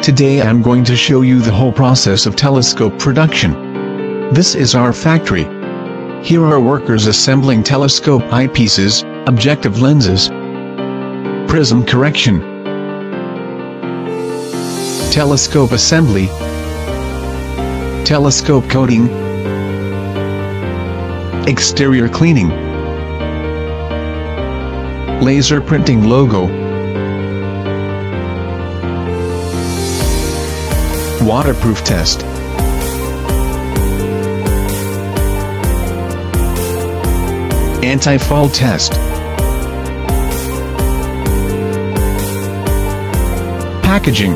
Today I'm going to show you the whole process of telescope production. This is our factory. Here are workers assembling telescope eyepieces, objective lenses, prism correction, telescope assembly, telescope coating, exterior cleaning, laser printing logo, waterproof test, anti-fall test, packaging.